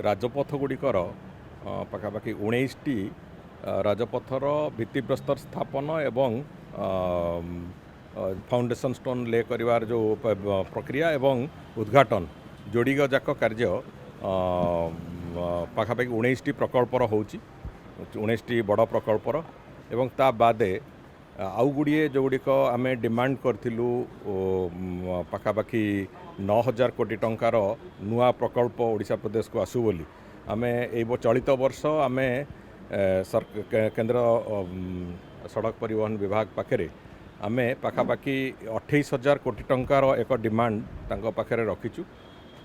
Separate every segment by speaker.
Speaker 1: राजपथ गुड़िकर पाखापाखि 19टी राजपथर भित्तिप्रस्तर स्थापन एवं foundation stone ले करिवार जो प्रक्रिया एवं उद्घाटन जोड़ीग जाक कार्य पाखापाखि 19टी प्रकल्पर होची 19टी बड़ प्रकल्पर एवं ता बादे आउ गुड़िए जोगुड़िक आम डिमांड करूँ पाखापाखि 9,000 कोटी टंकार नुआ प्रकल्प ओडिशा प्रदेश को आसू बोली आम चलित वर्ष आम केंद्र सड़क परिवहन विभाग पाखे आम पाखापाखि 28,000 कोटी टंकार एक डिमांड तांको पाखे रखीचु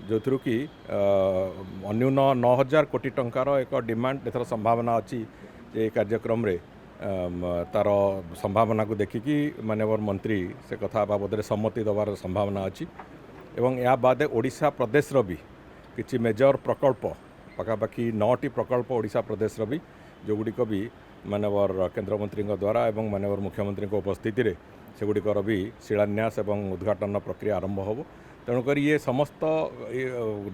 Speaker 1: जो थ्रु कि अन्यून 9,000 कोटी टंकार एक डिमांड एथर संभावना अच्छी ये कार्यक्रम रे तार संभावना को देखिकी माननीय मंत्री से कथा बाबद सम्मति दबार संभावना अच्छी एवं या बाद ओडिशा प्रदेश भी किसी मेजर प्रकल्प पाखापाखि 9टी प्रकल्प ओडिशा प्रदेश भी जोगुड़िक भी माननीय केंद्रमंत्री द्वारा एवं माननीय मुख्यमंत्री उपस्थिति रे सेगुड़िकर भी शिलान्यास एवं उद्घाटन प्रक्रिया आरंभ हो तेणुक ये समस्त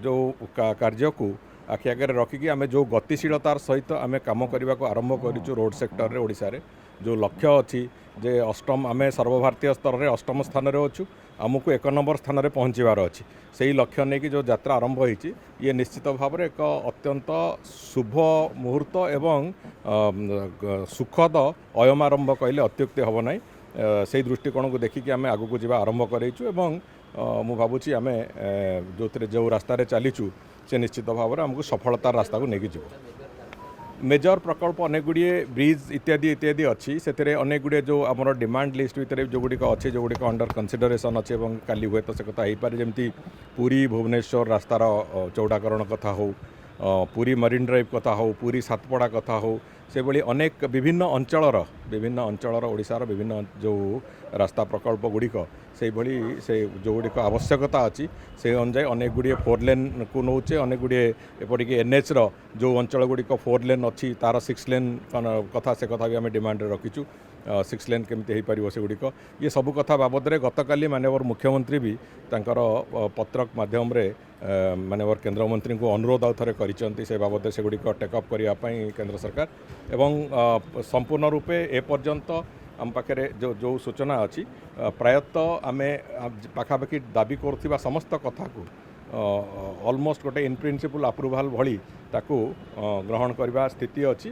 Speaker 1: जो कार्य को आखि आगे रखिकी आम जो गतिशीलतार सहित आम कम करने को आरंभ करूँ रोड सेक्टर रे ओडिशा रे जो लक्ष्य अच्छी जे अष्टम आम सर्वभारतीय स्तर में अष्टम स्थान रे अच्छु आमको 1 नंबर स्थान में पहुँचबार अच्छी से ही लक्ष्य नहीं कि जो यात्रा आरंभ होती ये निश्चित भाव में एक अत्यंत शुभ मुहूर्त एवं सुखद अयमारंभ कहले अत्युक्ति हम ना से दृष्टिकोण को देखिकी आम आग को जावा आरंभ करूँ मु भावुची आम जो जो रास्तार चलीचु से निश्चित भाव में आमको सफलतार रास्ता को लेकिन जीव मेजर प्रकल्प अनेक गुड़िए ब्रिज इत्यादि इत्यादि अच्छी से अनेक गुड़िए जो आम डिमांड लिस्ट भितर जो गुड़िक अच्छे जो गुड़िक अंडर कंसिडरेशन अच्छे काली हुए तो से कथा हो पारे जमी पुरी भुवनेश्वर रास्तार चौड़ाकरण कथा हो पुरी मरीन ड्राइव कथा हो पुरी सातपड़ा कथा हो से भली अनेक विभिन्न अंचल ओडिशार विभिन्न जो रास्ता प्रकल्प गुड़िक से भली से जो गुड़िक आवश्यकता अच्छी से अनुसार अनेक गुड़िए 4 लेन को नौचे अनेक गुड़िए एपरिक एनएच जो अंचल गुड़िक 4 लेन अच्छी तार 6 लेन कथा से कथा भी आम डिमांड रखीचु 6 लेन केमती हो पार से गुड़िक ये सबू कथा बाबद में गतकाली माननीय मुख्यमंत्री भी तांकर पत्रक माध्यम माननीय केंद्रमंत्री को अनुरोध आउ थे कर से बाबद से गुड़िक टेकअप करने केंद्र सरकार एवं संपूर्ण रूपे एपर्यंत आम पाखे जो जो सूचना अच्छी प्रायतः आम पाखापाखि दाबी करुवा समस्त कथा को ऑलमोस्ट गोटे इन प्रिंसिपल अप्रूवाल भली ताकू ग्रहण करने स्थिति अच्छी।